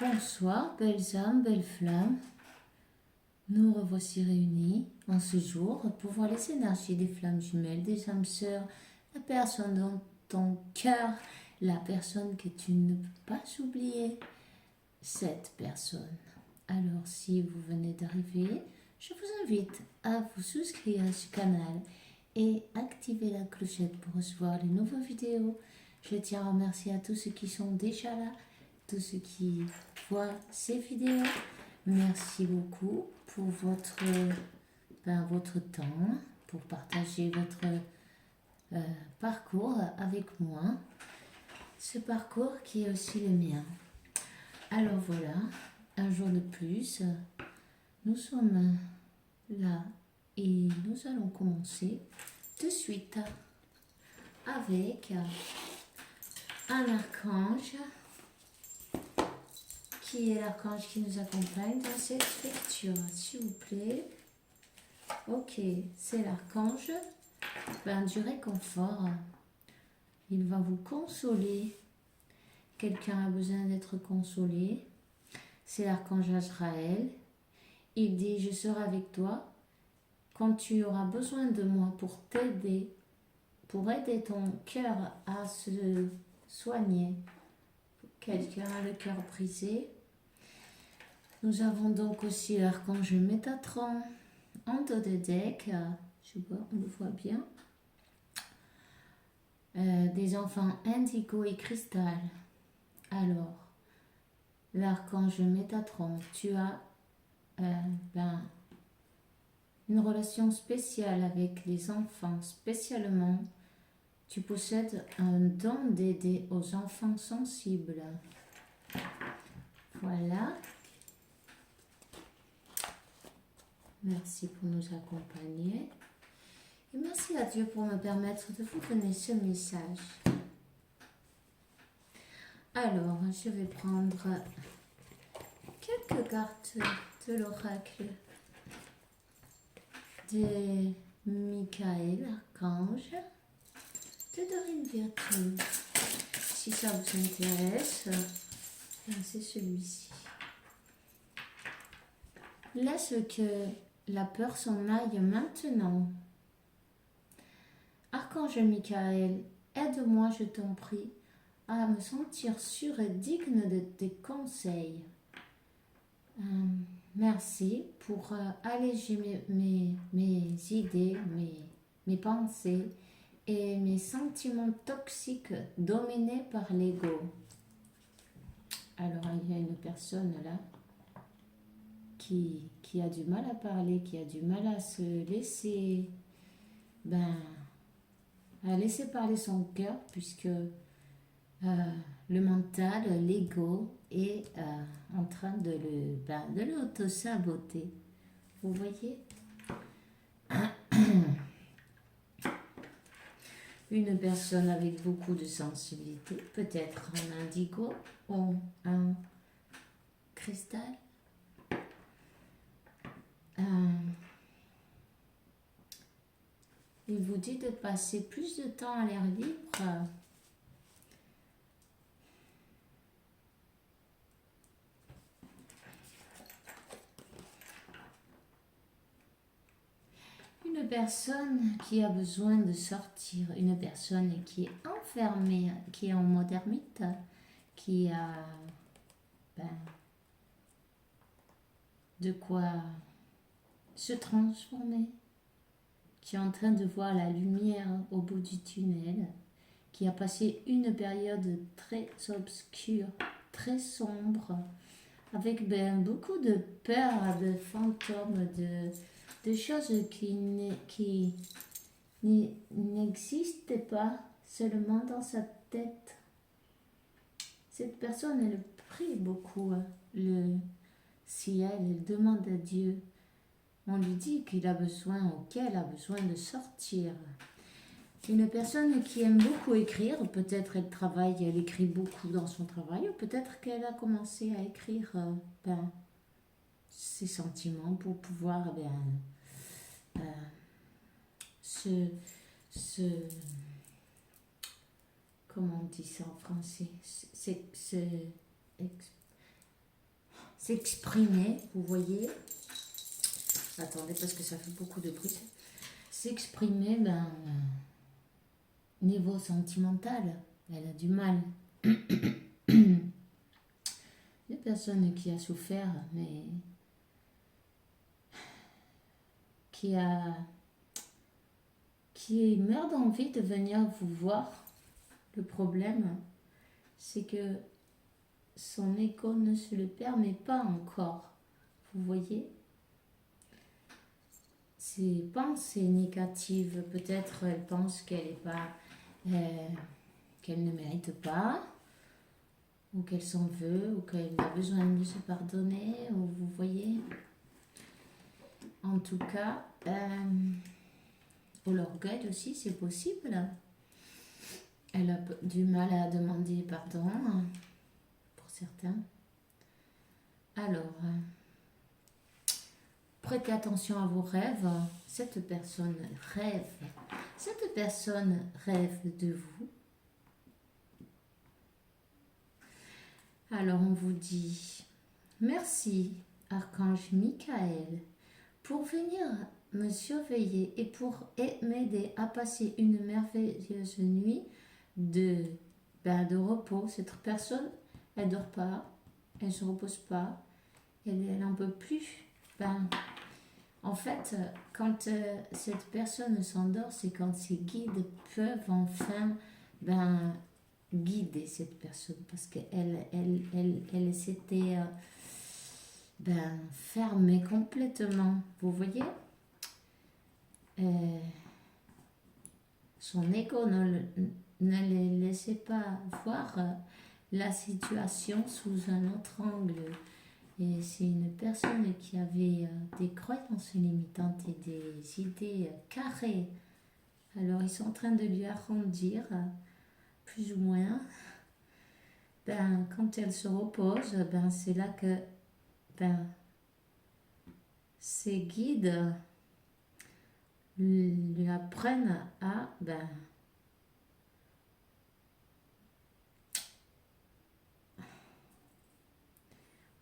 Bonsoir, belles âmes, belles flammes. Nous revoici réunis en ce jour pour voir les énergies des flammes jumelles, des âmes sœurs, la personne dans ton cœur, la personne que tu ne peux pas oublier, cette personne. Alors, si vous venez d'arriver, je vous invite à vous souscrire à ce canal et activer la clochette pour recevoir les nouvelles vidéos. Je tiens à remercier à tous ceux qui sont déjà là, tous ceux qui voient ces vidéos. Merci beaucoup pour votre temps, pour partager votre parcours avec moi. Ce parcours qui est aussi le mien. Alors voilà, un jour de plus, nous sommes là et nous allons commencer de suite avec un archange qui est l'archange qui nous accompagne dans cette lecture, s'il vous plaît. Ok, c'est l'archange du réconfort. Il va vous consoler. Quelqu'un a besoin d'être consolé. C'est l'archange Azraël. Il dit, je serai avec toi quand tu auras besoin de moi pour t'aider, pour aider ton cœur à se soigner. Quelqu'un a le cœur brisé. Nous avons donc aussi l'archange Métatron en dos de deck. Je vois, on le voit bien. Des enfants indigo et cristal. Alors, l'archange Métatron, tu as une relation spéciale avec les enfants. Spécialement, tu possèdes un don d'aider aux enfants sensibles. Voilà. Merci pour nous accompagner. Et merci à Dieu pour me permettre de vous donner ce message. Alors, je vais prendre quelques cartes de l'oracle de Michael, archange, de Dorine Virtue. Si ça vous intéresse, c'est celui-ci. Laisse que la peur s'en aille maintenant. Archange Michael, aide-moi, je t'en prie, à me sentir sûre et digne de tes conseils. Merci pour alléger mes idées, mes pensées et mes sentiments toxiques dominés par l'ego. Alors, il y a une personne là qui a du mal à parler, qui a du mal à se laisser, à laisser parler son cœur, puisque le mental, l'ego est en train de l'auto-saboter. Vous voyez? Une personne avec beaucoup de sensibilité, peut-être un indigo ou un cristal. Il vous dit de passer plus de temps à l'air libre. Une personne qui a besoin de sortir, une personne qui est enfermée, qui est en mode ermite, qui a de quoi se transformer, qui est en train de voir la lumière au bout du tunnel, qui a passé une période très obscure, très sombre, avec beaucoup de peur, de fantômes, de choses qui n'existaient pas seulement dans sa tête. Cette personne, elle prie beaucoup le ciel, elle demande à Dieu. On lui dit qu'il a besoin, ou qu'elle a besoin de sortir. Une personne qui aime beaucoup écrire, peut-être elle travaille, elle écrit beaucoup dans son travail, ou peut-être qu'elle a commencé à écrire ses sentiments pour pouvoir comment on dit ça en français, s'exprimer, vous voyez. Attendez, parce que ça fait beaucoup de bruit. S'exprimer, ben, niveau sentimental, elle a du mal. Une personne qui a souffert, mais qui meurt d'envie de venir vous voir. Le problème, c'est que son égo ne se le permet pas encore. Vous voyez? Ses pensées négatives, peut-être elle pense qu'elle est pas, qu'elle ne mérite pas, ou qu'elle s'en veut, ou qu'elle a besoin de se pardonner, ou vous voyez. En tout cas, ou l'orgueil aussi, c'est possible. Elle a du mal à demander pardon, pour certains. Alors, prêtez attention à vos rêves. Cette personne rêve. Cette personne rêve de vous. Alors, on vous dit merci, Archange Michael, pour venir me surveiller et pour m'aider à passer une merveilleuse nuit de repos. Cette personne, elle dort pas, elle ne se repose pas, elle n'en peut plus. En fait, quand cette personne s'endort, c'est quand ses guides peuvent enfin guider cette personne, parce qu'elle s'était fermée complètement. Vous voyez, son ego ne les laissait pas voir la situation sous un autre angle. Et c'est une personne qui avait des croyances limitantes et des idées carrées. Alors ils sont en train de lui arrondir, plus ou moins. Quand elle se repose, c'est là que ses guides lui apprennent à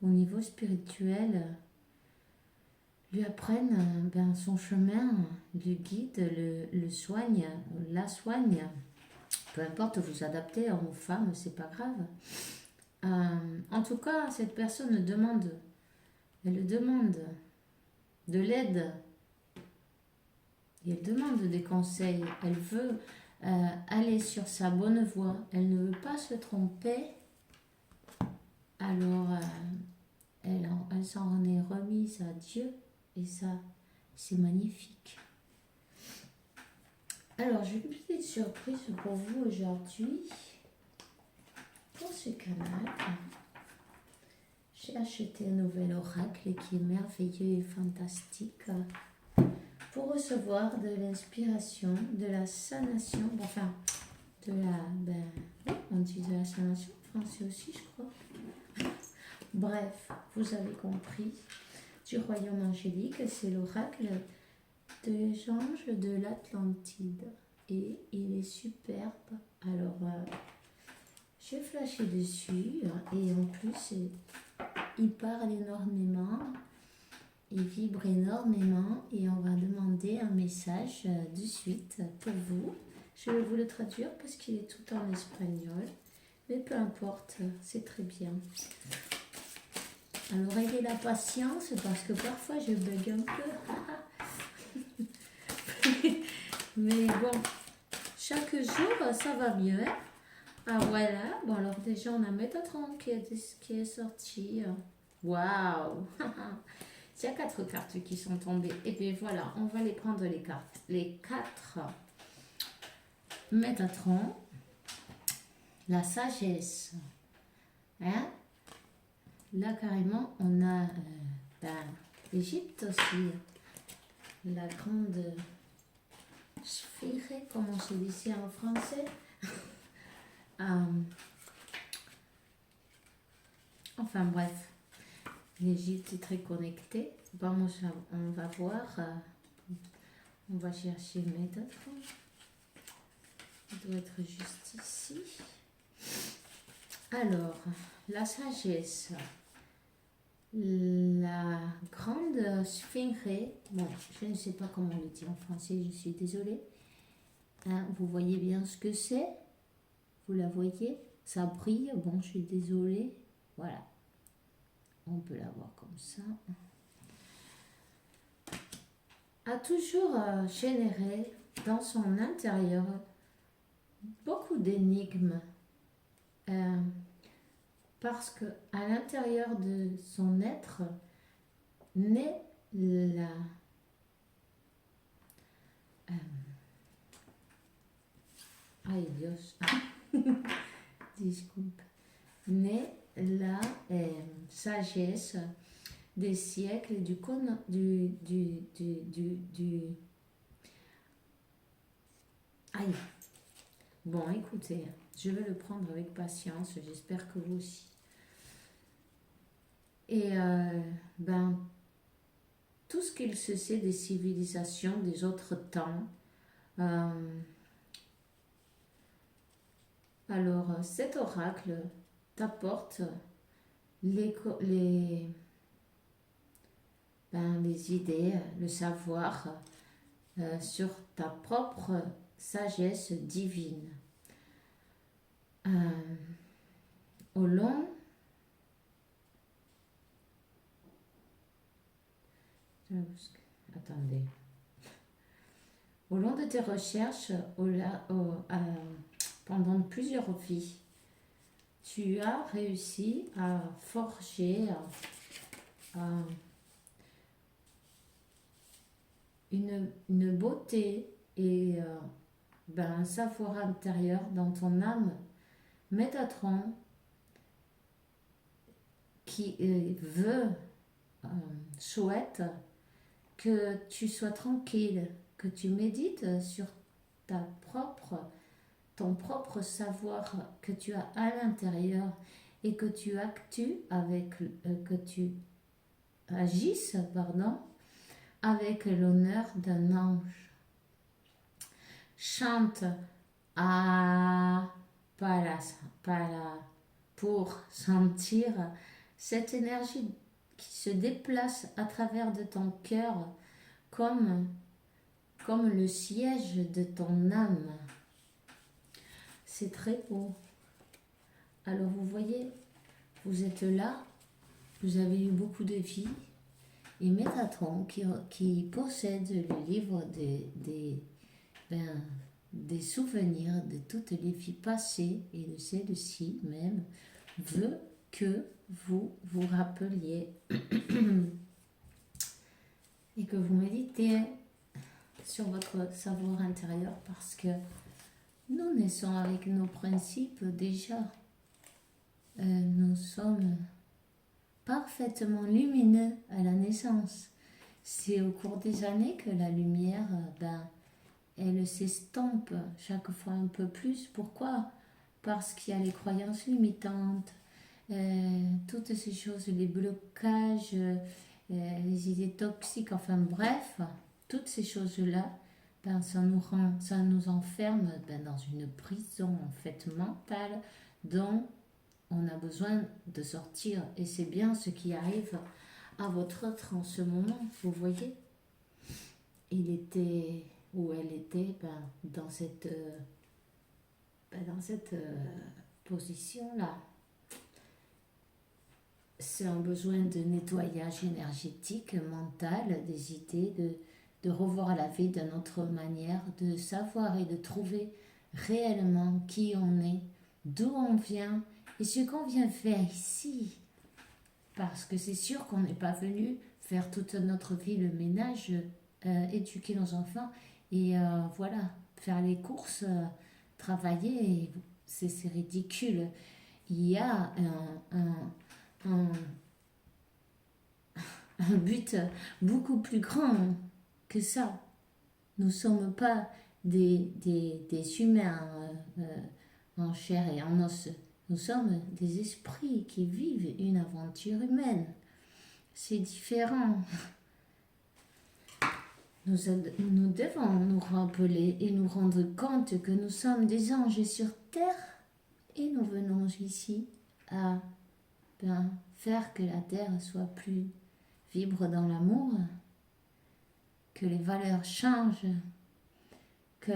au niveau spirituel, lui apprennent son chemin, le guide, le soigne, la soigne. Peu importe, vous adaptez, homme ou femme, c'est pas grave. En tout cas, cette personne elle demande de l'aide. Et elle demande des conseils. Elle veut aller sur sa bonne voie. Elle ne veut pas se tromper. Alors, elle s'en est remise à Dieu. Et ça, c'est magnifique. Alors, j'ai une petite surprise pour vous aujourd'hui. Pour ce canal, j'ai acheté un nouvel oracle qui est merveilleux et fantastique pour recevoir de l'inspiration, de la sanation, on dit de la sanation en français aussi, je crois. Bref, vous avez compris, du royaume angélique, c'est l'oracle des anges de l'Atlantide. Et il est superbe. Alors, j'ai flashé dessus et en plus, il parle énormément, il vibre énormément et on va demander un message de suite pour vous. Je vais vous le traduire parce qu'il est tout en espagnol, mais peu importe, c'est très bien. Alors, ayez la patience parce que parfois je bug un peu. Mais bon, chaque jour, ça va mieux. Hein? Ah voilà, bon alors déjà on a Métatron qui est sorti. Waouh. Il y a 4 cartes qui sont tombées. Et bien voilà, on va les prendre les cartes. Les 4 Métatron, la sagesse. Hein? Là carrément on a l'Égypte aussi. La grande sphère, comme on se dit ici en français. Enfin bref, l'Égypte est très connectée. Bon, on va voir. On va chercher Métatron. Il doit être juste ici. Alors, la sagesse. la grande sphinx, bon, je ne sais pas comment on le dit en français, je suis désolée. Hein, vous voyez bien ce que c'est? Vous la voyez? Ça brille, bon, je suis désolée. Voilà, on peut la voir comme ça. A toujours généré dans son intérieur beaucoup d'énigmes. Parce que à l'intérieur de son être naît la ay Dios disculpe, naît la sagesse des siècles aïe. Bon, écoutez, je vais le prendre avec patience, j'espère que vous aussi. Et tout ce qu'il se sait des civilisations des autres temps. Alors, cet oracle t'apporte les idées, le savoir sur ta propre sagesse divine. Au long attendez. Au long de tes recherches, pendant plusieurs vies, tu as réussi à forger une beauté et un savoir intérieur dans ton âme Métatron qui souhaite que tu sois tranquille, que tu médites sur ton propre savoir que tu as à l'intérieur et que tu agisses avec l'honneur d'un ange. Chante à pour sentir cette énergie qui se déplace à travers de ton cœur comme le siège de ton âme. C'est très beau. Alors vous voyez, vous êtes là, vous avez eu beaucoup de vie, et Métatron qui possède le livre des souvenirs de toutes les vies passées et de celle-ci même, veut que vous vous rappeliez et que vous méditez sur votre savoir intérieur, parce que nous naissons avec nos principes déjà. Nous sommes parfaitement lumineux à la naissance. C'est au cours des années que la lumière, elle s'estompe chaque fois un peu plus. Pourquoi? Parce qu'il y a les croyances limitantes, toutes ces choses, les blocages, les idées toxiques, enfin bref, toutes ces choses-là, ça nous enferme dans une prison en fait mentale dont on a besoin de sortir. Et c'est bien ce qui arrive à votre être en ce moment. Vous voyez, il était ou elle était dans cette position-là. C'est un besoin de nettoyage énergétique, mental, des idées, de revoir la vie d'une autre manière, de savoir et de trouver réellement qui on est, d'où on vient et ce qu'on vient faire ici. Parce que c'est sûr qu'on n'est pas venu faire toute notre vie le ménage, éduquer nos enfants et voilà, faire les courses, travailler, c'est ridicule. Il y a un but beaucoup plus grand que ça. Nous ne sommes pas des humains en chair et en os. Nous sommes des esprits qui vivent une aventure humaine. C'est différent. Nous devons nous rappeler et nous rendre compte que nous sommes des anges sur terre et nous venons ici à faire que la terre soit plus vibre dans l'amour, que les valeurs changent, que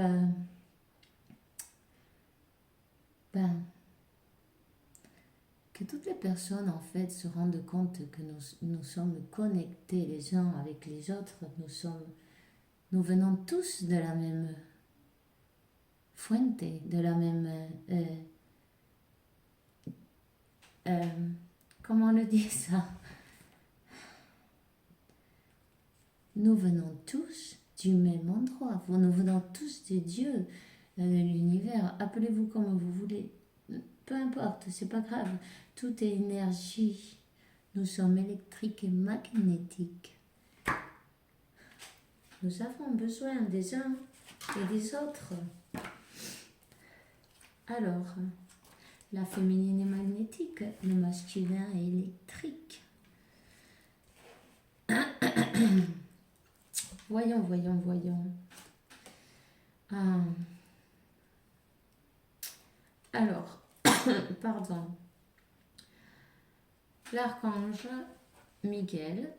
que toutes les personnes en fait se rendent compte que nous sommes connectés les uns avec les autres, nous venons tous de la même fuente, de la même comment on le dit ça? Nous venons tous du même endroit, nous venons tous de Dieu, de l'univers, appelez-vous comme vous voulez, peu importe, c'est pas grave, tout est énergie, nous sommes électriques et magnétiques. Nous avons besoin des uns et des autres. Alors, la féminine est magnétique, le masculin est électrique. Voyons. Alors, pardon. L'archange Michael,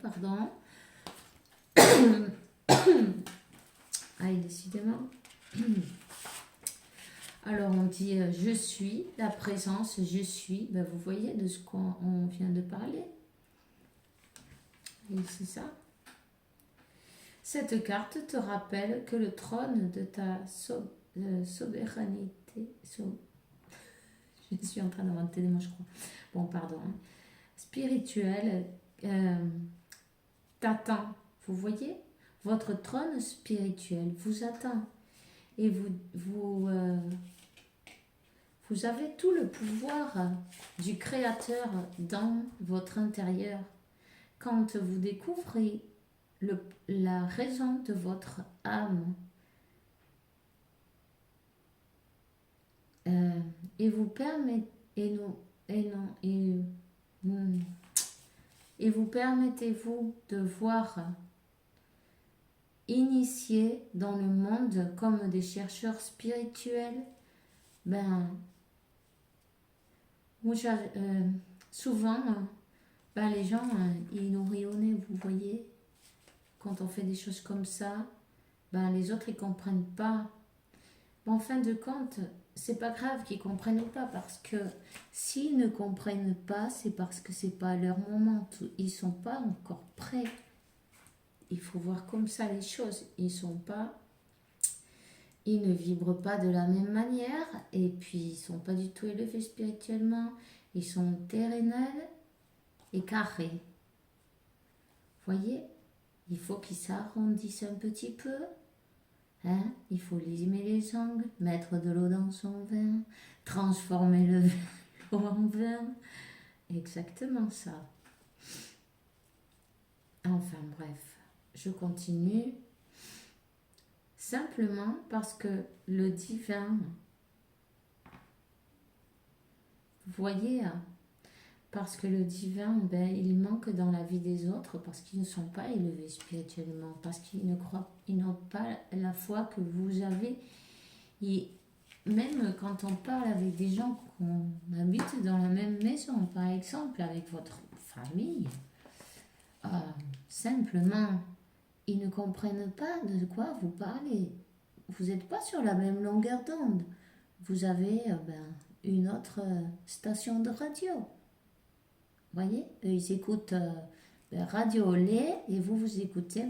pardon. Aïe, décidément. Alors, on dit je suis, la présence, je suis. Ben, vous voyez de ce qu'on vient de parler. Et c'est ça. Cette carte te rappelle que le trône de ta souveraineté, je suis en train d'inventer des mots, je crois. Bon, pardon. Spirituel t'attend. Vous voyez? Votre trône spirituel vous attend. Et vous avez tout le pouvoir du Créateur dans votre intérieur. Quand vous découvrez la raison de votre âme et vous permettez-vous de voir initiés dans le monde comme des chercheurs spirituels, souvent les gens ils nous rient au nez, vous voyez. Quand on fait des choses comme ça, les autres ils comprennent pas. En fin de compte, c'est pas grave qu'ils comprennent pas, parce que s'ils ne comprennent pas, c'est parce que c'est pas leur moment. Ils sont pas encore prêts. Il faut voir comme ça les choses. Ils ne vibrent pas de la même manière, et puis ils sont pas du tout élevés spirituellement. Ils sont terrénals et carrés. Voyez, il faut qu'ils s'arrondissent un petit peu. Il faut limer les ongles, mettre de l'eau dans son vin, transformer le vin en vin. Exactement ça. Enfin bref, je continue. Simplement parce que le divin, vous voyez, parce que le divin, il manque dans la vie des autres, parce qu'ils ne sont pas élevés spirituellement, parce qu'ils n'ont pas la foi que vous avez. Et même quand on parle avec des gens qu'on habite dans la même maison, par exemple, avec votre famille, simplement, ils ne comprennent pas de quoi vous parlez. Vous n'êtes pas sur la même longueur d'onde. Vous avez une autre station de radio. Vous voyez, eux, ils écoutent Radio Lait et vous écoutez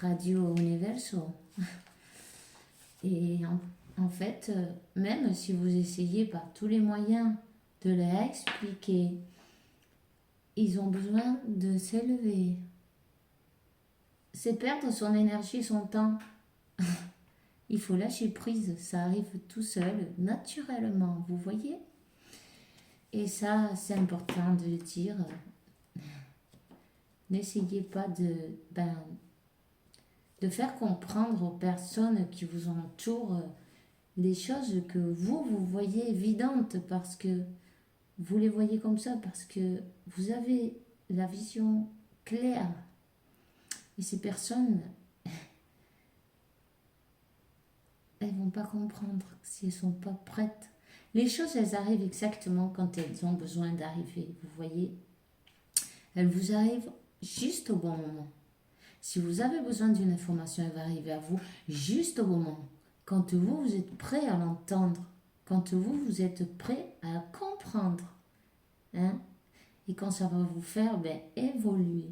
Radio Universo. Et en fait, même si vous essayez par tous les moyens de leur expliquer, ils ont besoin de s'élever. C'est perdre son énergie, son temps. Il faut lâcher prise, ça arrive tout seul, naturellement, vous voyez? Et ça, c'est important de le dire. N'essayez pas de faire comprendre aux personnes qui vous entourent les choses que vous voyez évidentes, parce que vous les voyez comme ça, parce que vous avez la vision claire. Et ces personnes, elles vont pas comprendre si elles sont pas prêtes. Les choses, elles arrivent exactement quand elles ont besoin d'arriver. Vous voyez, elles vous arrivent juste au bon moment. Si vous avez besoin d'une information, elle va arriver à vous juste au bon moment. Quand vous, vous êtes prêt à l'entendre. Quand vous, vous êtes prêt à comprendre. Hein? Et quand ça va vous faire évoluer.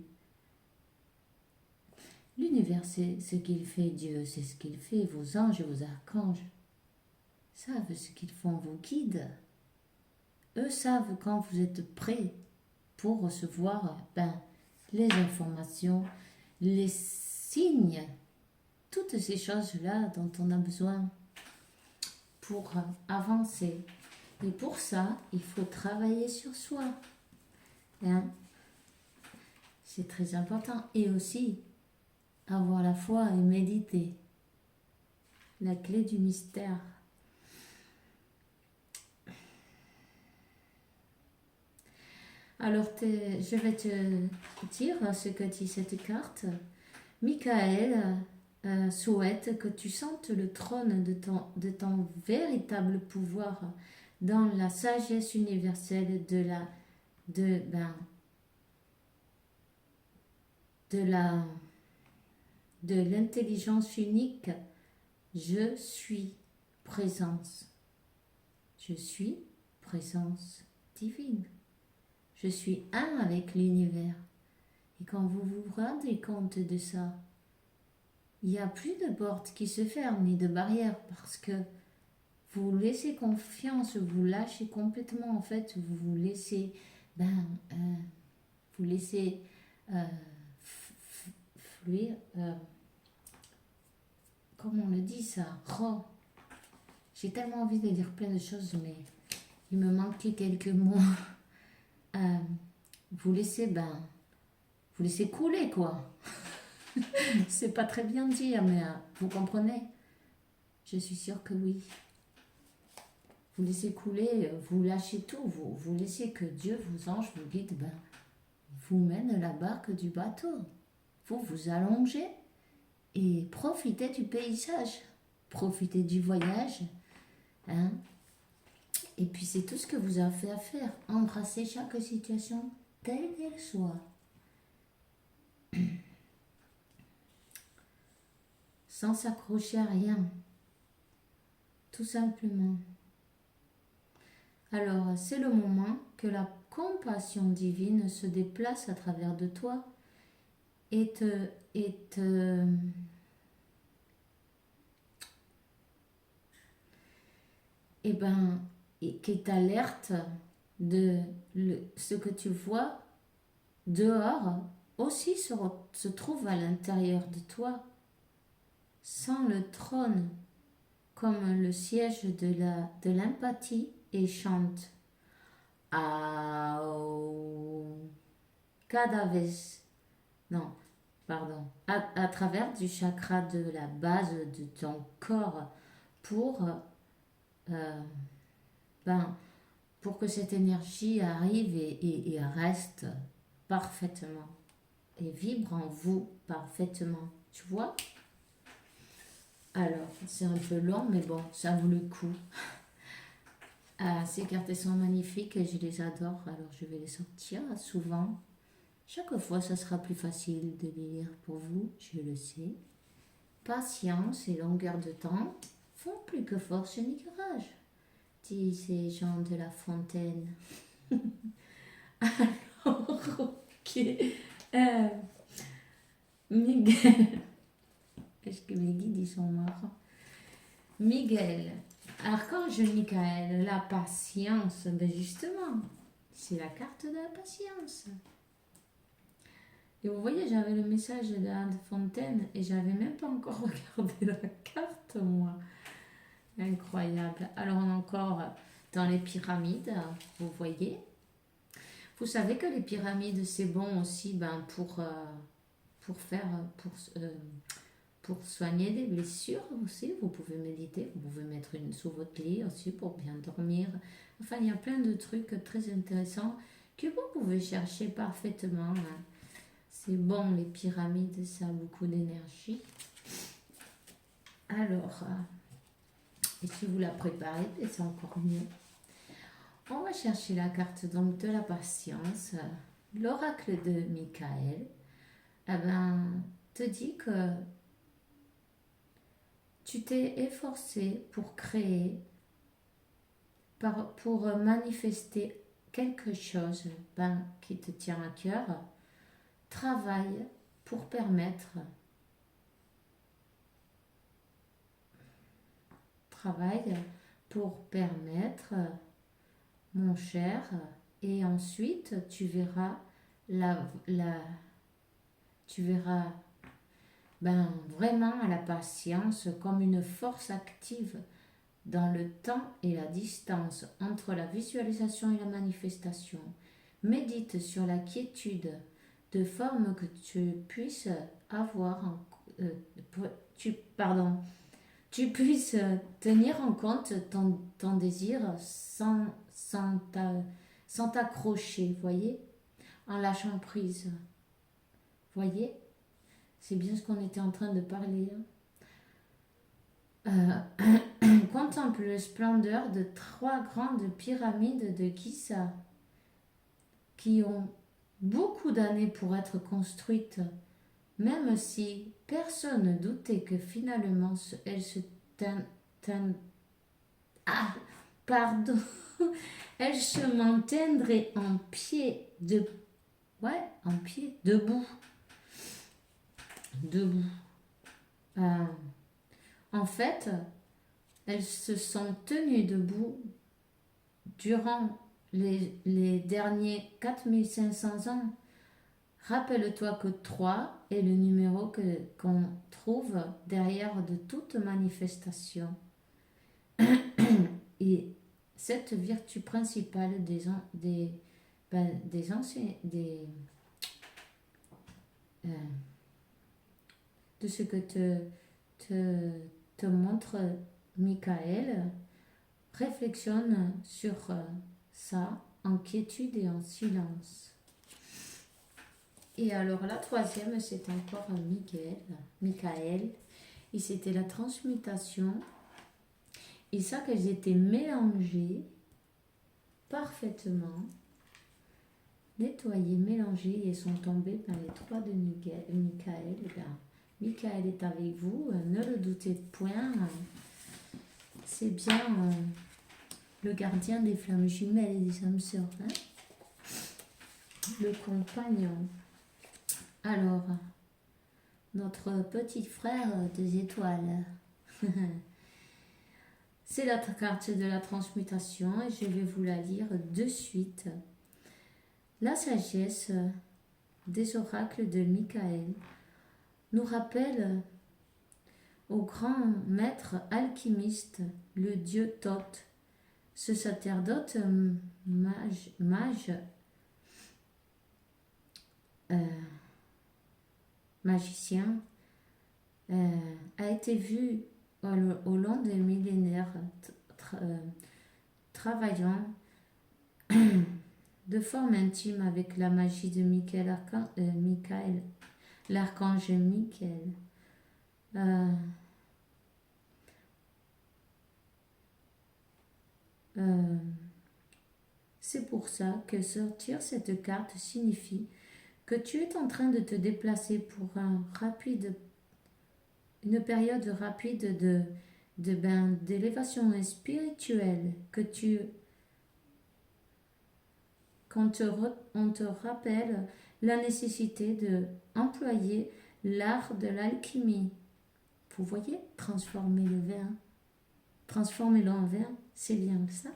L'univers, c'est ce qu'il fait. Dieu, c'est ce qu'il fait. Vos anges et vos archanges savent ce qu'ils font. Vos guides, eux savent quand vous êtes prêt pour recevoir les informations, les signes, toutes ces choses-là dont on a besoin pour avancer. Et pour ça, il faut travailler sur soi. Hein? C'est très important. Et aussi, avoir la foi et méditer. La clé du mystère. Alors, je vais te dire ce que dit cette carte. Michael souhaite que tu sentes le trône de ton véritable pouvoir dans la sagesse universelle de l'intelligence unique. Je suis présence. Je suis présence divine. Je suis un avec l'univers. Et quand vous vous rendez compte de ça, il n'y a plus de porte qui se ferme ni de barrière parce que vous laissez confiance, vous lâchez complètement en fait, vous vous laissez, vous laissez fluir, comment on le dit ça, j'ai tellement envie de dire plein de choses mais il me manquait quelques mots. Vous laissez couler quoi. C'est pas très bien de dire mais vous comprenez, je suis sûre que oui. Vous laissez couler, vous lâchez tout, vous laissez que Dieu, vos anges, vous guide, vous mène la barque du bateau. Vous vous allongez et profitez du paysage, profitez du voyage. Hein? Et puis c'est tout ce que vous avez à faire. Embrassez chaque situation telle qu'elle soit. Sans s'accrocher à rien. Tout simplement. Alors, c'est le moment que la compassion divine se déplace à travers de toi et qui t'alerte de ce que tu vois dehors aussi se trouve à l'intérieur de toi, sans le trône, comme le siège de l'empathie, et chante cada vez, non, pardon, à travers du chakra de la base de ton corps pour que cette énergie arrive et reste parfaitement et vibre en vous parfaitement, tu vois. Alors, c'est un peu long, mais bon, ça vaut le coup. Ces cartes sont magnifiques et je les adore, alors je vais les sortir souvent. Chaque fois, ça sera plus facile de les lire pour vous, je le sais. Patience et longueur de temps font plus que force ni courage, disaient Jean de La Fontaine. Alors, ok. Miguel. Est-ce que mes guides, ils sont morts? Miguel. Archange Michael, la patience. Justement, c'est la carte de la patience. Et vous voyez, j'avais le message de Anne Fontaine et j'avais même pas encore regardé la carte, moi. Incroyable. Alors, on est encore dans les pyramides, vous voyez. Vous savez que les pyramides, c'est bon aussi pour soigner des blessures aussi. Vous pouvez méditer, vous pouvez mettre une sous votre lit aussi pour bien dormir. Enfin, il y a plein de trucs très intéressants que vous pouvez chercher parfaitement. C'est bon, les pyramides, ça a beaucoup d'énergie. Alors, et si vous la préparez, c'est encore mieux. On va chercher la carte donc de la patience. L'oracle de Michael te dit que tu t'es efforcé pour créer, pour manifester quelque chose qui te tient à cœur. Travaille pour permettre, mon cher, et ensuite tu verras tu verras vraiment la patience comme une force active dans le temps et la distance entre la visualisation et la manifestation. Médite sur la quiétude de forme que tu puisses avoir tu puisses tenir en compte ton désir sans t'accrocher, voyez, en lâchant prise. Voyez, c'est bien ce qu'on était en train de parler. Contemple la splendeur de 3 grandes pyramides de Giza qui ont beaucoup d'années pour être construites, même si personne ne doutait que finalement elles se elles se maintiendraient en pied debout. En fait, elles se sont tenues debout durant les derniers 4500 ans. Rappelle-toi que 3 est le numéro qu'on trouve derrière de toute manifestation. Et cette vertu principale de ce que te montre Michael, réflexionne sur ça en quiétude et en silence. Et alors la troisième, c'est encore Michael, et c'était la transmutation. Et ça, qu'elles étaient mélangées parfaitement, nettoyées, mélangées, et sont tombées par les 3 de Michael. Michael est avec vous, ne le doutez point. C'est bien le gardien des flammes jumelles et des âmes sœurs, le compagnon. Alors, notre petit frère des étoiles. C'est la carte de la transmutation et je vais vous la lire de suite. La sagesse des oracles de Michael nous rappelle au grand maître alchimiste, le dieu Thoth, ce sacerdote magicien a été vu au long des millénaires travaillant de forme intime avec la magie de Michael, l'archange Michael. C'est pour ça que sortir cette carte signifie que tu es en train de te déplacer pour une période rapide d'élévation spirituelle, on te rappelle la nécessité d'employer l'art de l'alchimie. Vous voyez, transformer-le en vin, c'est bien ça.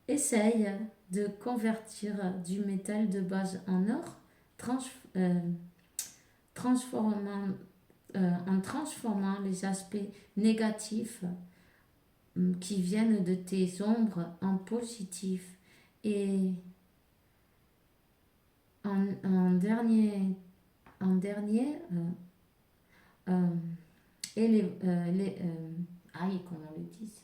Essaye de convertir du métal de base en or, en transformant les aspects négatifs qui viennent de tes ombres en positifs. Et en dernier, comment on le dit ça?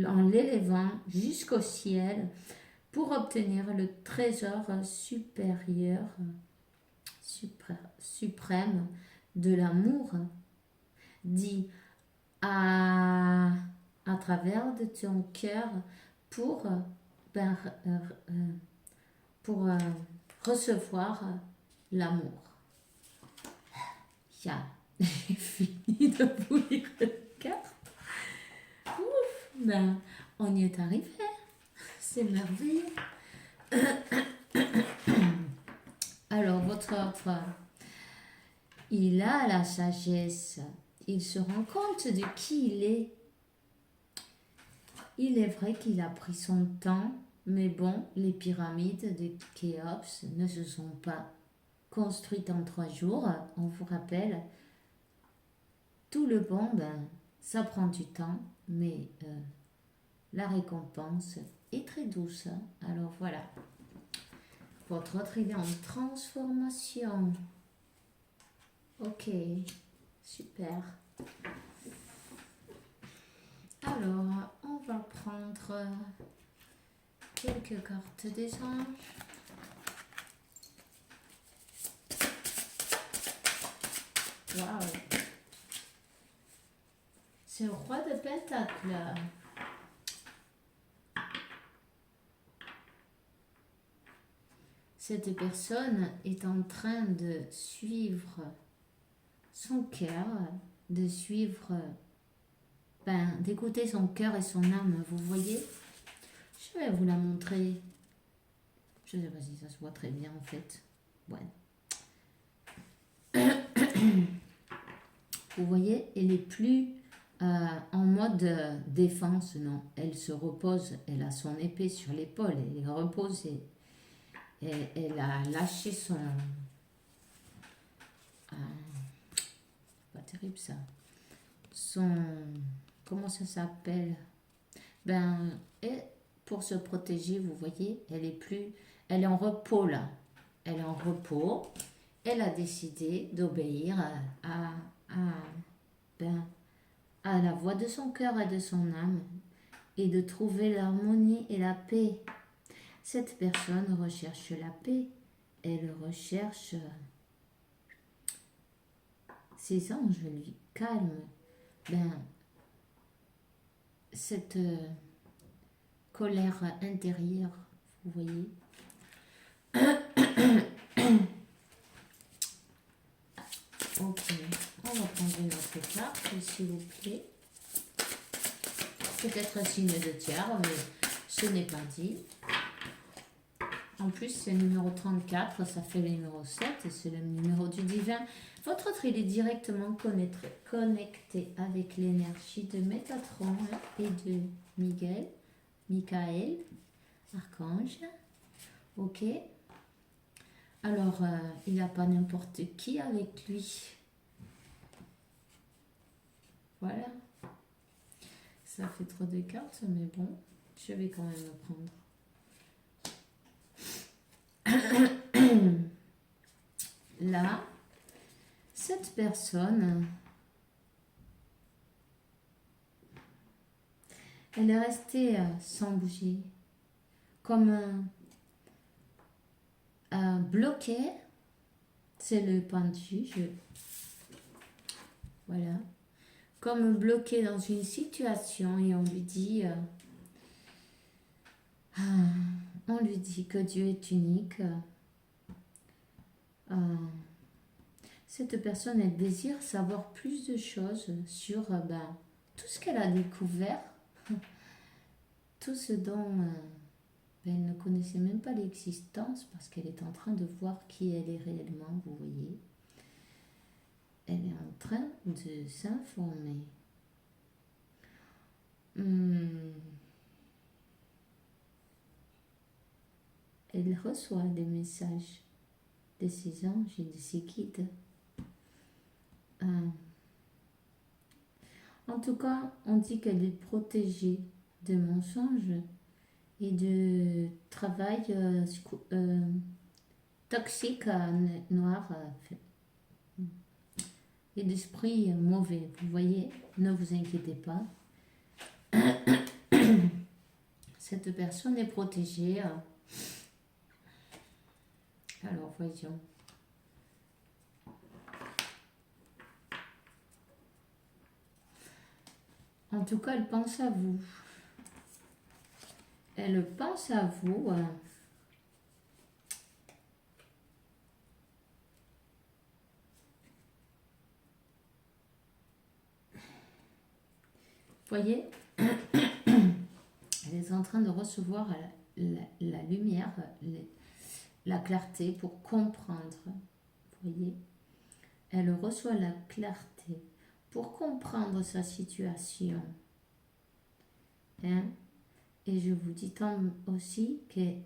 En l'élevant jusqu'au ciel pour obtenir le trésor supérieur suprême de l'amour dit à travers de ton cœur pour, ben, pour recevoir l'amour. J'ai fini de vous lire les cartes. Ouf, ben, on y est arrivé. C'est merveilleux. Alors, votre offre, il a la sagesse. Il se rend compte de qui il est. Il est vrai qu'il a pris son temps, mais bon, les pyramides de Khéops ne se sont pas construites en 3 jours. On vous rappelle, tout le bon, ben, ça prend du temps, mais la récompense est très douce. Alors voilà, votre autre il est en transformation. Ok, super. Alors, on va prendre quelques cartes des anges. Waouh! C'est le roi de Pentacle. Cette personne est en train de suivre son cœur, de suivre, d'écouter son cœur et son âme. Vous voyez? Je vais vous la montrer. Je ne sais pas si ça se voit très bien en fait. Ouais. Vous voyez, elle est plus en mode défense, non. Elle se repose, elle a son épée sur l'épaule, elle est reposée. Et elle a lâché son... pas terrible ça. Son... Comment ça s'appelle? Et pour se protéger, vous voyez, elle est plus... Elle est en repos là. Elle est en repos. Elle a décidé d'obéir à la voix de son cœur et de son âme et de trouver l'harmonie et la paix. Cette personne recherche la paix. Elle recherche ses anges lui calment. Cette colère intérieure, vous voyez. Ok, on va prendre une autre carte, s'il vous plaît. Peut-être un signe de tiers, mais ce n'est pas dit. En plus, c'est le numéro 34, ça fait le numéro 7, et c'est le numéro du divin. Votre autre, il est directement connecté avec l'énergie de Métatron et de Michael, archange. Ok. Alors, il n'y a pas n'importe qui avec lui. Voilà. Ça fait trop de cartes, mais bon, je vais quand même le prendre. Là, cette personne, elle est restée sans bouger, comme bloquée. C'est le pendu, voilà. Comme bloqué dans une situation et on lui dit que Dieu est unique. Cette personne, elle désire savoir plus de choses sur tout ce qu'elle a découvert, tout ce dont elle ne connaissait même pas l'existence parce qu'elle est en train de voir qui elle est réellement, vous voyez. Elle est en train de s'informer. Elle reçoit des messages de ses anges et de ses guides. En tout cas, on dit qu'elle est protégée de mensonges et de travail toxique noir et d'esprit mauvais. Vous voyez, ne vous inquiétez pas. Cette personne est protégée. Alors, voyons. En tout cas, elle pense à vous. Elle pense à vous. Voyez, elle est en train de recevoir la lumière, la clarté pour comprendre. Voyez, elle reçoit la clarté pour comprendre sa situation. Hein? Et je vous dis tant aussi qu'elle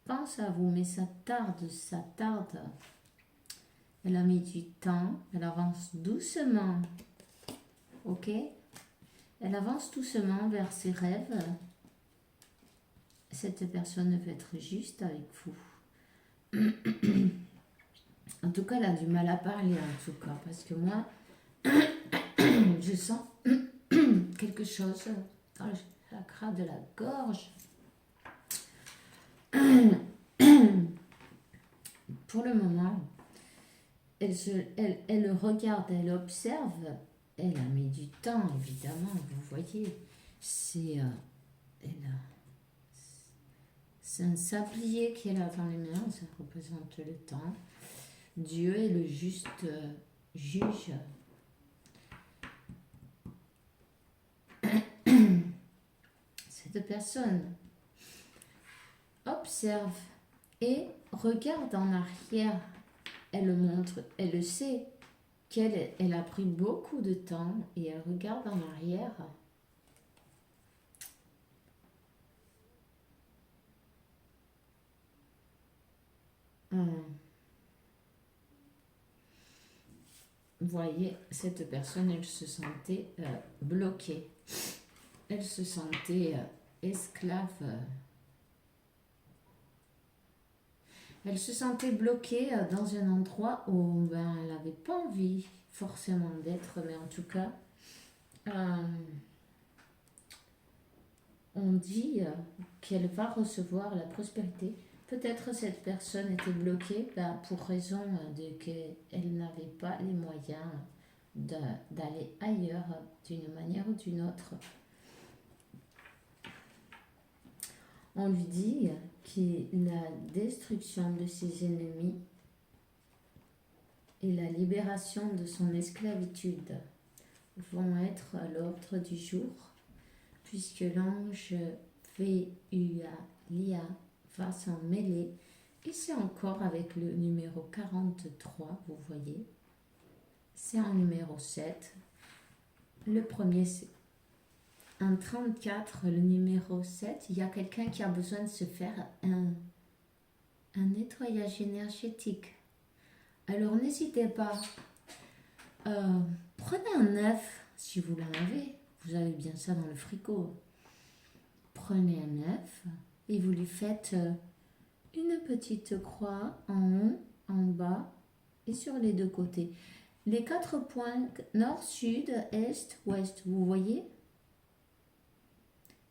pense à vous, mais ça tarde, ça tarde. Elle a mis du temps, elle avance doucement. Ok? Elle avance doucement vers ses rêves. Cette personne veut être juste avec vous. En tout cas, elle a du mal à parler, en tout cas, parce que moi, je sens quelque chose dans le chakra de la gorge. Pour le moment, elle regarde, elle observe. Elle a mis du temps, évidemment, vous voyez. C'est un sablier qu'elle a dans les mains, ça représente le temps. Dieu est le juste juge. Cette personne observe et regarde en arrière. Elle montre, elle le sait, qu'elle a pris beaucoup de temps et elle regarde en arrière. Vous voyez, cette personne, elle se sentait bloquée. Elle se sentait esclave. Elle se sentait bloquée dans un endroit où elle n'avait pas envie forcément d'être, mais en tout cas, on dit qu'elle va recevoir la prospérité. Peut-être cette personne était bloquée pour raison de qu'elle n'avait pas les moyens d'aller ailleurs d'une manière ou d'une autre. On lui dit que la destruction de ses ennemis et la libération de son esclavitude vont être à l'ordre du jour, puisque l'ange Lia va s'en mêler. Et c'est encore avec le numéro 43, vous voyez. C'est en numéro 7. Le premier, c'est un 34, le numéro 7. Il y a quelqu'un qui a besoin de se faire un nettoyage énergétique. Alors n'hésitez pas. Prenez un œuf, si vous l'en avez. Vous avez bien ça dans le frigo. Prenez un œuf et vous lui faites une petite croix en haut, en bas et sur les deux côtés. Les 4 points, nord, sud, est, ouest, vous voyez?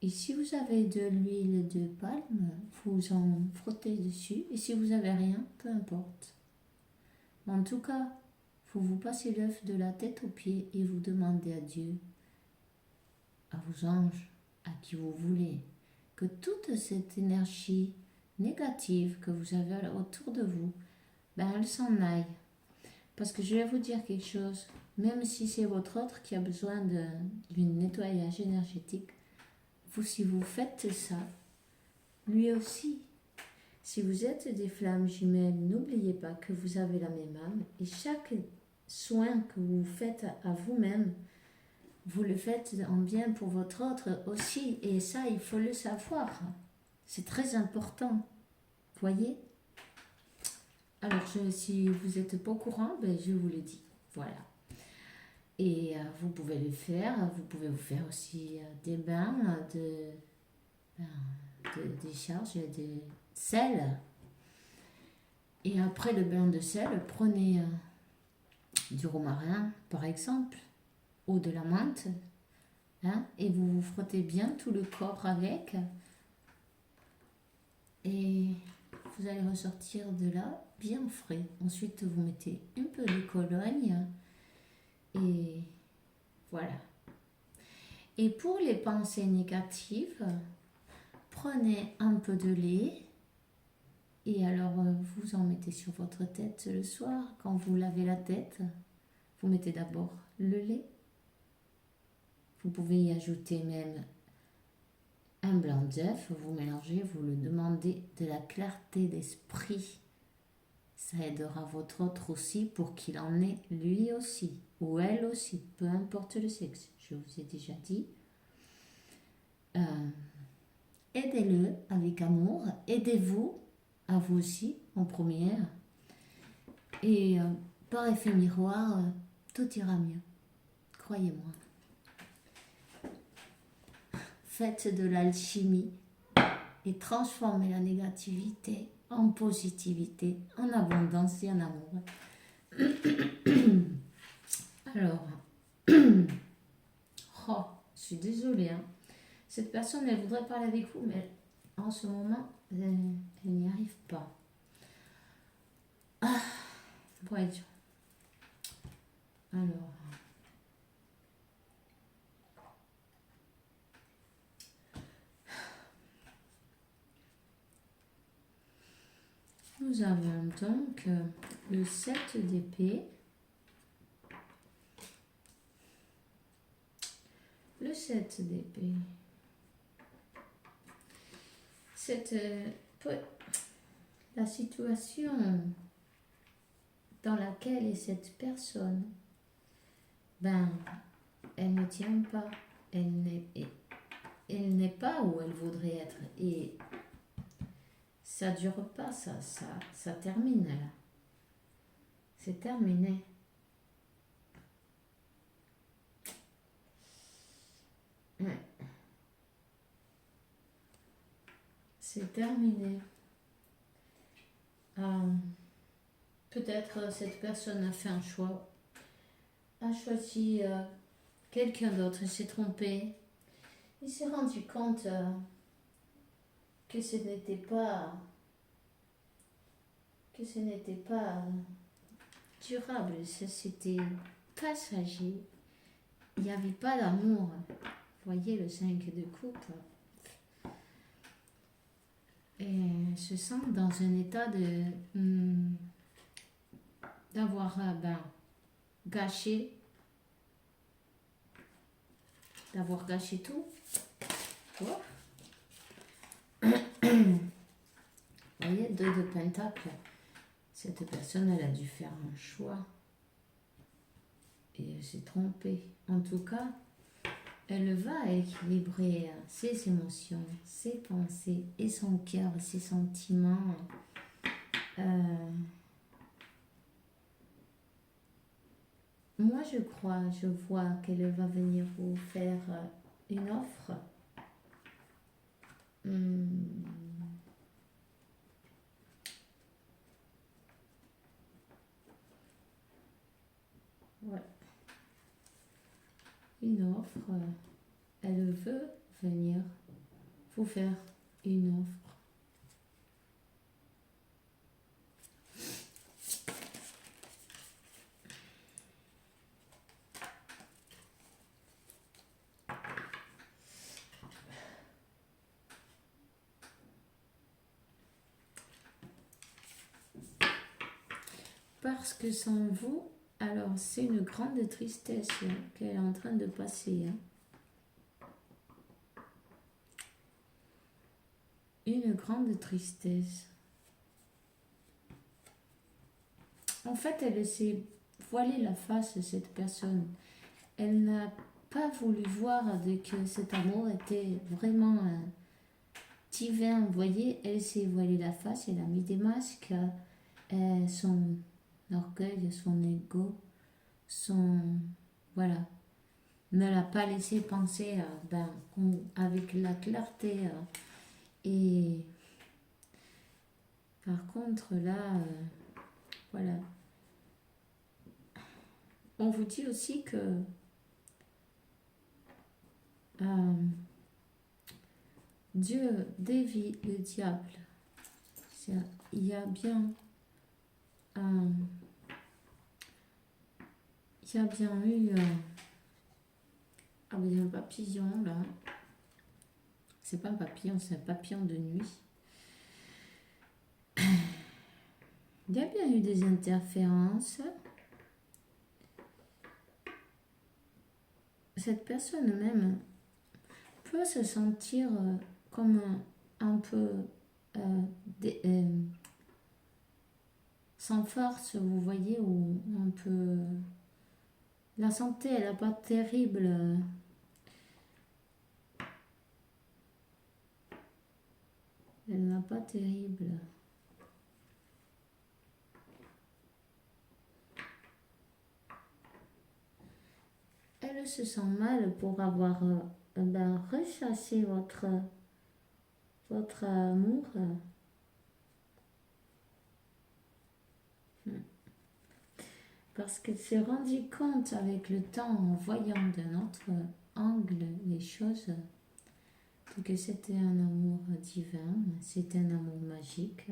Et si vous avez de l'huile de palme, vous en frottez dessus. Et si vous n'avez rien, peu importe. En tout cas, vous passez l'œuf de la tête aux pieds et vous demandez à Dieu, à vos anges, à qui vous voulez, que toute cette énergie négative que vous avez autour de vous, elle s'en aille. Parce que je vais vous dire quelque chose, même si c'est votre autre qui a besoin d'un nettoyage énergétique, si vous faites ça, lui aussi. Si vous êtes des flammes jumelles, n'oubliez pas que vous avez la même âme et chaque soin que vous faites à vous-même, vous le faites en bien pour votre autre aussi. Et ça, il faut le savoir. C'est très important. Voyez? Alors, si vous n'êtes pas au courant, je vous le dis. Voilà. Et vous pouvez le faire. Vous pouvez vous faire aussi des bains de décharge de sel. Et après le bain de sel, prenez du romarin, par exemple, ou de la menthe, et vous vous frottez bien tout le corps avec. Et vous allez ressortir de là bien frais. Ensuite, vous mettez un peu de cologne. Et voilà. Et pour les pensées négatives, prenez un peu de lait et alors vous en mettez sur votre tête le soir. Quand vous lavez la tête, vous mettez d'abord le lait. Vous pouvez y ajouter même un blanc d'œuf, vous mélangez, vous le demandez de la clarté d'esprit. Ça aidera votre autre aussi pour qu'il en ait lui aussi, ou elle aussi, peu importe le sexe, je vous ai déjà dit. Aidez-le avec amour, aidez-vous à vous aussi en première. Et par effet miroir, tout ira mieux, croyez-moi. Faites de l'alchimie et transformez la négativité en positivité, en abondance et en amour. Alors, oh, je suis désolée, hein. Cette personne, elle voudrait parler avec vous, mais en ce moment, elle n'y arrive pas. Ah, voyons. Alors, nous avons donc le 7 d'épée. Le 7 d'épée. La situation dans laquelle est cette personne, ben, elle ne tient pas. Elle n'est pas où elle voudrait être. Et ça dure pas, ça termine là. C'est terminé. Ouais. C'est terminé. Peut-être cette personne a fait un choix, a choisi quelqu'un d'autre, il s'est trompé. Il s'est rendu compte que ce n'était pas durable, c'était passager. Il n'y avait pas d'amour. Vous voyez le 5 de coupe. Et se sent dans un état d'avoir gâché tout. Oh. Vous voyez, 2 de Pentacle. Cette personne, elle a dû faire un choix. Et elle s'est trompée. En tout cas, elle va équilibrer ses émotions, ses pensées et son cœur, ses sentiments. Moi, je vois qu'elle va venir vous faire une offre. Ouais. Une offre. Elle veut venir vous faire une offre. Parce que sans vous, alors c'est une grande tristesse qu'elle est en train de passer. Une grande tristesse. En fait, elle s'est voilée la face, cette personne. Elle n'a pas voulu voir que cet amour était vraiment divin. Vous voyez, elle s'est voilée la face, elle a mis des masques. Son orgueil, son ego, voilà, ne l'a pas laissé penser avec la clarté. Et par contre, là, voilà. On vous dit aussi que Dieu dévie le diable. Il y a bien eu parle d'un papillon, là. C'est pas un papillon, c'est un papillon de nuit. Il y a bien eu des interférences. Cette personne même peut se sentir comme un peu sans force, vous voyez, ou un peu... La santé, elle n'est pas terrible. Elle n'est pas terrible. Elle se sent mal pour avoir rechassé votre amour. Parce qu'elle s'est rendue compte avec le temps, en voyant d'un autre angle les choses, que c'était un amour divin, c'était un amour magique.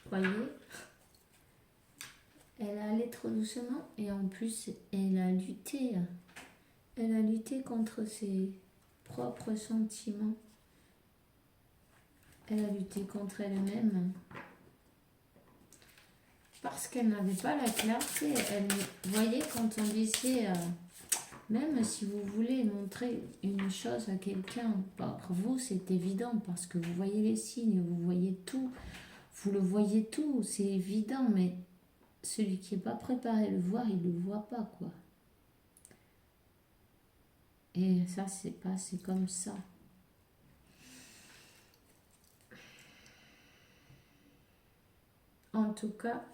Voyez, elle a allé trop doucement et en plus elle a lutté. Elle a lutté contre ses propres sentiments. Elle a lutté contre elle-même. Parce qu'elle n'avait pas la clarté. Elle, vous voyez, quand on disait, même si vous voulez montrer une chose à quelqu'un, pour vous c'est évident parce que vous voyez les signes, vous voyez tout. Vous le voyez tout, c'est évident, mais celui qui n'est pas préparé à le voir, il ne le voit pas, quoi. Et ça, c'est comme ça. En tout cas,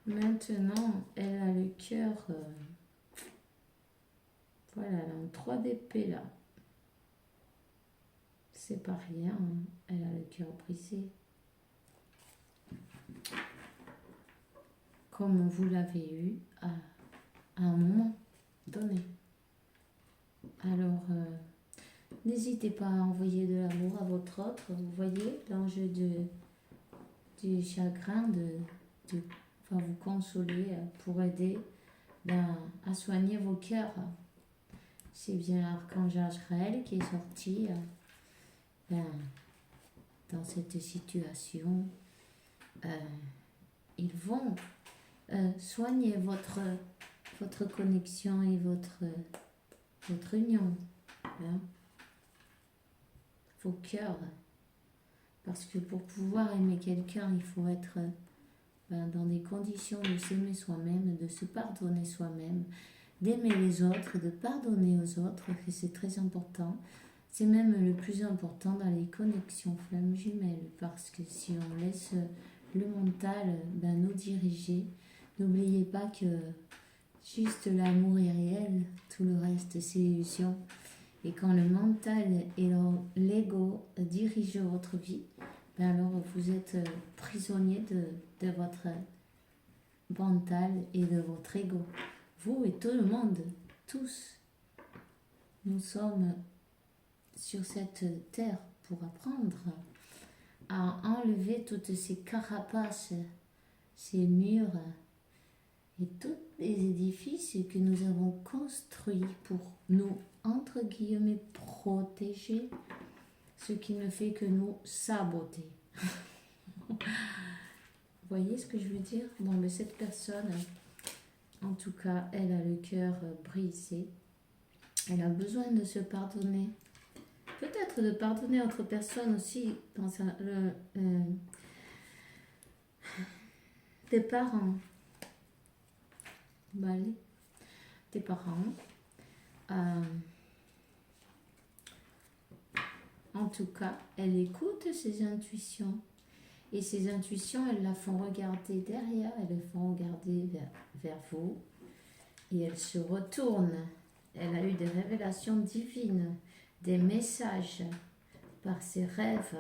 maintenant, elle a le cœur... voilà, elle a un 3 d'épée, là. C'est pas rien, hein. Elle a le cœur brisé. Comme vous l'avez eu à un moment donné. Alors, n'hésitez pas à envoyer de l'amour à votre autre. Vous voyez, l'enjeu du chagrin, va vous consoler pour aider à soigner vos cœurs. C'est bien l'archange Azraël qui est sorti dans cette situation. Ils vont soigner votre connexion et votre union, hein, vos cœurs. Parce que pour pouvoir aimer quelqu'un, il faut être dans des conditions de s'aimer soi-même, de se pardonner soi-même, d'aimer les autres, de pardonner aux autres, que c'est très important. C'est même le plus important dans les connexions flammes jumelles, parce que si on laisse le mental nous diriger, n'oubliez pas que juste l'amour est réel, tout le reste c'est illusion. Et quand le mental et l'ego dirigent votre vie, alors vous êtes prisonnier de votre mental et de votre ego. Vous et tout le monde, tous, nous sommes sur cette terre pour apprendre à enlever toutes ces carapaces, ces murs et tous les édifices que nous avons construits pour nous, entre guillemets, protéger, ce qui ne fait que nous saboter. Vous voyez ce que je veux dire? Bon, mais cette personne, en tout cas, elle a le cœur brisé. Elle a besoin de se pardonner. Peut-être de pardonner autre personne aussi. Des parents. Vale. Des parents. En tout cas, elle écoute ses intuitions. Et ces intuitions, elles la font regarder derrière, elles la font regarder vers vous. Et elle se retourne. Elle a eu des révélations divines, des messages par ses rêves.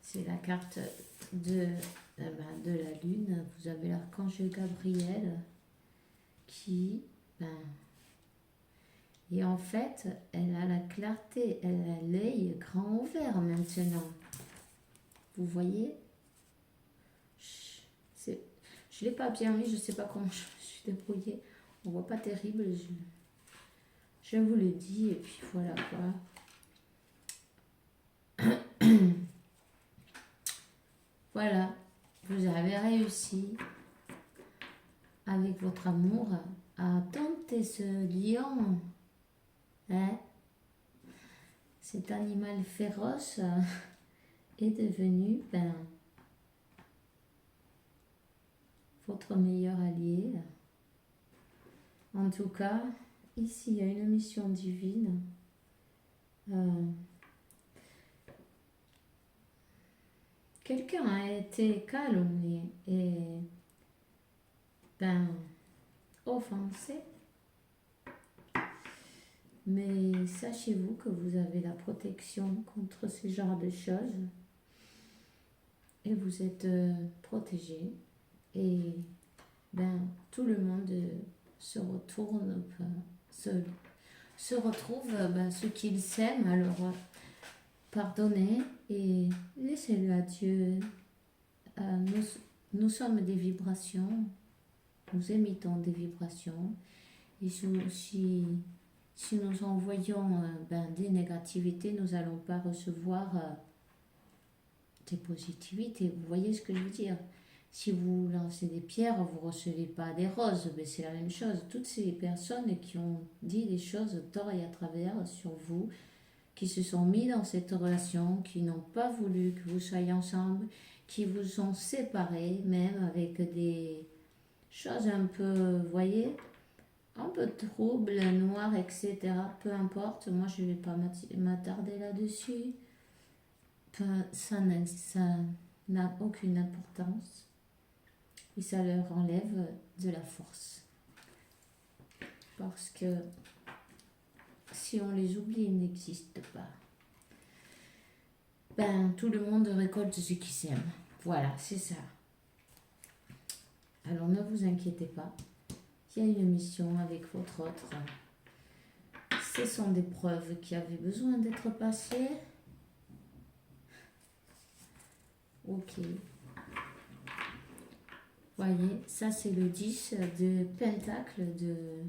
C'est la carte de la lune. Vous avez l'archange Gabriel qui... et en fait, elle a la clarté, elle a l'œil grand ouvert maintenant. Vous voyez? Je ne l'ai pas bien mis, je ne sais pas comment je me suis débrouillée. On ne voit pas terrible, je vous le dis, et puis voilà quoi. Voilà, vous avez réussi avec votre amour à dompter ce lion, hein? Cet animal féroce est devenu votre meilleur allié. En tout cas, ici il y a une mission divine. Quelqu'un a été calomnié et offensé. Mais sachez-vous que vous avez la protection contre ce genre de choses. Et vous êtes protégé. Et tout le monde se retourne, se retrouve ce qu'ils s'aiment. Alors pardonnez et laissez-le à Dieu. Nous sommes des vibrations. Nous émettons des vibrations. Et si nous envoyons des négativités, nous n'allons pas recevoir des positivités. Vous voyez ce que je veux dire? Si vous lancez des pierres, vous ne recevez pas des roses. Mais c'est la même chose. Toutes ces personnes qui ont dit des choses tort et à travers sur vous, qui se sont mis dans cette relation, qui n'ont pas voulu que vous soyez ensemble, qui vous ont séparés, même avec des choses un peu, vous voyez, un peu troubles, noires, etc. Peu importe, moi je ne vais pas m'attarder là-dessus. Ça n'a aucune importance. Et ça leur enlève de la force. Parce que si on les oublie, ils n'existent pas. Tout le monde récolte ce qui s'aime. Voilà, c'est ça. Alors ne vous inquiétez pas. Il y a une mission avec votre autre. Ce sont des preuves qui avaient besoin d'être passées. Ok. Voyez, ça c'est le 10 de pentacle, de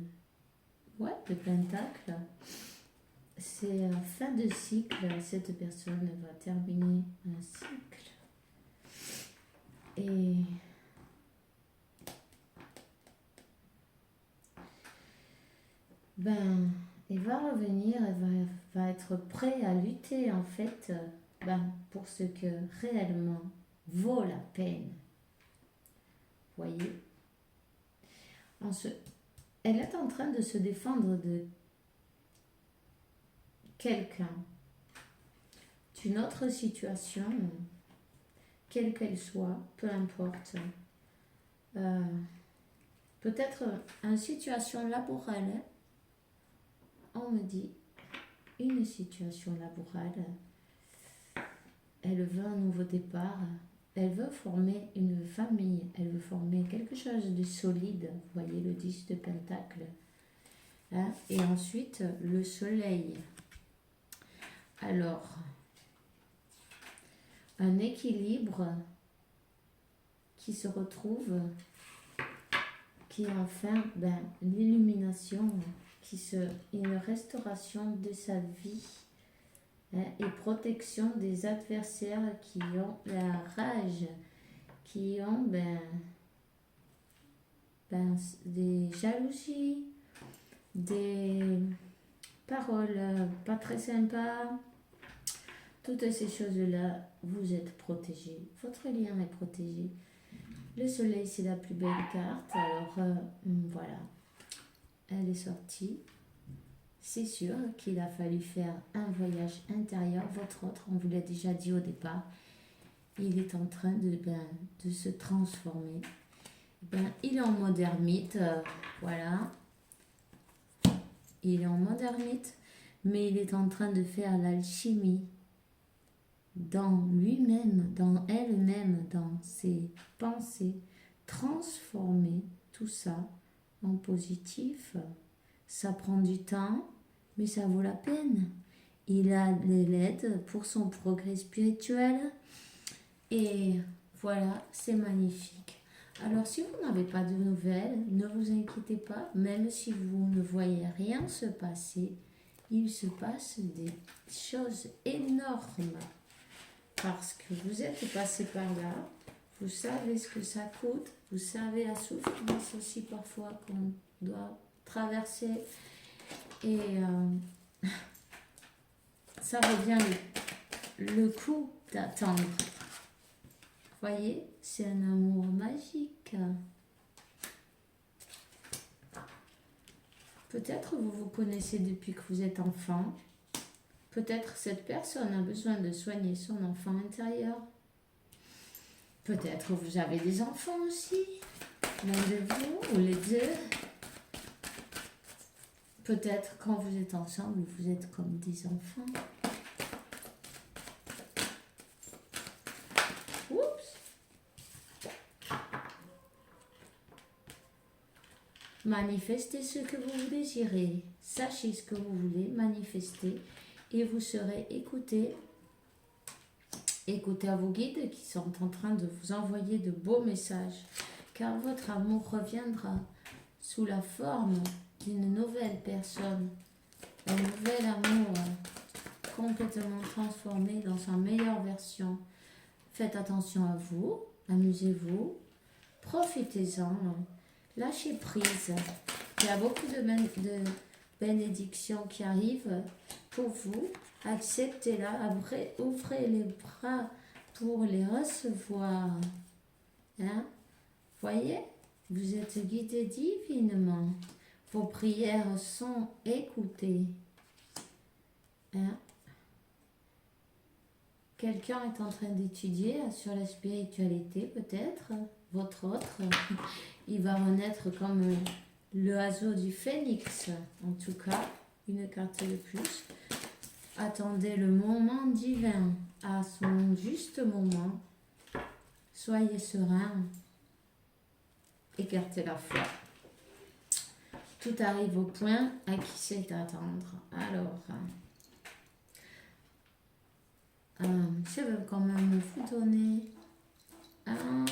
pentacle. C'est fin de cycle, cette personne va terminer un cycle. Et il va revenir, elle va être prêt à lutter en fait pour ce que réellement vaut la peine. Voyez, elle est en train de se défendre de quelqu'un, d'une autre situation, quelle qu'elle soit, peu importe. Peut-être une situation laborale. On me dit une situation laborale. Elle veut un nouveau départ. Elle veut former une famille. Elle veut former quelque chose de solide. Vous voyez le 10 de pentacle. Et ensuite, le soleil. Alors, un équilibre qui se retrouve, qui est enfin l'illumination, une restauration de sa vie et protection des adversaires qui ont la rage, qui ont des jalousies, des paroles pas très sympas. Toutes ces choses-là, vous êtes protégés. Votre lien est protégé. Le soleil, c'est la plus belle carte. Alors, voilà. Elle est sortie. C'est sûr qu'il a fallu faire un voyage intérieur. Votre autre, on vous l'a déjà dit au départ, il est en train de se transformer. Il est en mode ermite, voilà. Il est en mode ermite, mais il est en train de faire l'alchimie dans lui-même, dans elle-même, dans ses pensées, transformer tout ça en positif. Ça prend du temps, mais ça vaut la peine. Il a l'aide pour son progrès spirituel. Et voilà, c'est magnifique. Alors, si vous n'avez pas de nouvelles, ne vous inquiétez pas. Même si vous ne voyez rien se passer, il se passe des choses énormes. Parce que vous êtes passé par là. Vous savez ce que ça coûte. Vous savez la souffrance aussi parfois qu'on doit traverser. Et ça vaut bien le coup d'attendre. Voyez, c'est un amour magique. Peut-être vous vous connaissez depuis que vous êtes enfant. Peut-être cette personne a besoin de soigner son enfant intérieur. Peut-être vous avez des enfants aussi. L'un de vous ou les deux. Peut-être quand vous êtes ensemble, vous êtes comme des enfants. Oups. Manifestez ce que vous désirez. Sachez ce que vous voulez manifester et vous serez écouté. Écoutez à vos guides qui sont en train de vous envoyer de beaux messages, car votre amour reviendra sous la forme d'une nouvelle personne, un nouvel amour complètement transformé dans sa meilleure version. Faites attention à vous, amusez-vous, profitez-en, lâchez prise. Il y a beaucoup de bénédictions qui arrivent pour vous. Acceptez-la, après ouvrez les bras pour les recevoir. Hein? Voyez, vous êtes guidé divinement. Vos prières sont écoutées. Hein? Quelqu'un est en train d'étudier sur la spiritualité, peut-être. Votre autre, il va renaître comme l'oiseau du phénix. En tout cas, une carte de plus. Attendez le moment divin à son juste moment. Soyez serein. Écartez la foi. Tout arrive au point à qui sait attendre. Alors, je veux quand même vous donner un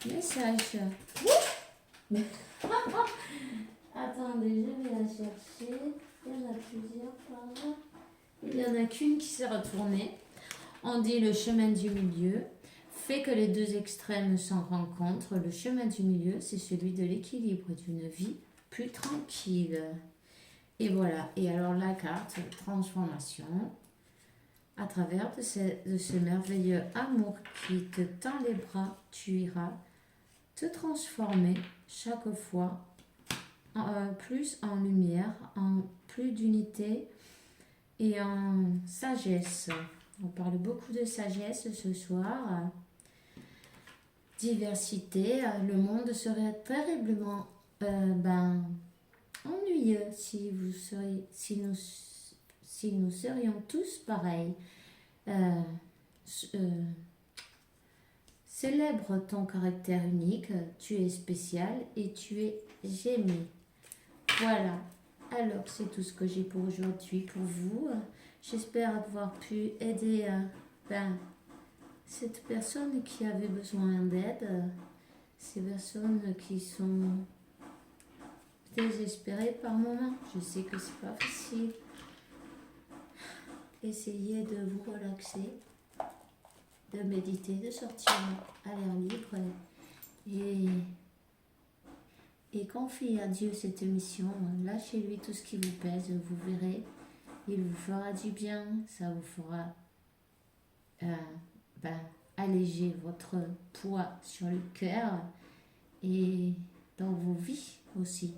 message. Attendez, je vais la chercher. Il y en a plusieurs par là. Il n'y en a qu'une qui s'est retournée. On dit le chemin du milieu fait que les deux extrêmes s'en rencontrent. Le chemin du milieu, c'est celui de l'équilibre d'une vie plus tranquille. Et voilà. Et alors la carte transformation, à travers de ce merveilleux amour qui te tend les bras, tu iras te transformer chaque fois plus en lumière, en plus d'unité et en sagesse. On parle beaucoup de sagesse ce soir. Diversité, le monde serait terriblement ennuyeux si nous serions tous pareils. Célèbre ton caractère unique, tu es spécial et tu es aimé. Voilà, alors c'est tout ce que j'ai pour aujourd'hui pour vous. J'espère avoir pu aider cette personne qui avait besoin d'aide, ces personnes qui sont désespérées par moments. Je sais que c'est pas facile. Essayez de vous relaxer, de méditer, de sortir à l'air libre et confiez à Dieu cette mission. Lâchez-lui tout ce qui vous pèse, vous verrez, il vous fera du bien, ça vous fera alléger votre poids sur le cœur et dans vos vies aussi.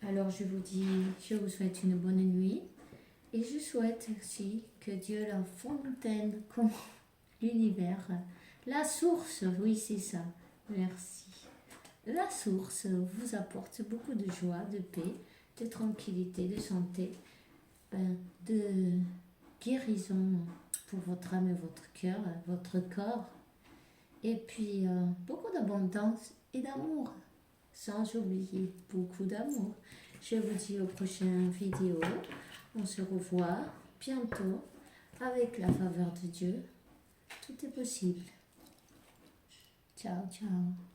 Alors je vous souhaite une bonne nuit et je souhaite aussi que Dieu, la fontaine, comme l'univers, la source, oui c'est ça, merci. La source vous apporte beaucoup de joie, de paix, de tranquillité, de santé, de guérison pour votre âme et votre cœur, votre corps. Et puis beaucoup d'abondance et d'amour, sans oublier beaucoup d'amour. Je vous dis aux prochaines vidéos. On se revoit bientôt avec la faveur de Dieu. Tout est possible. Ciao, ciao.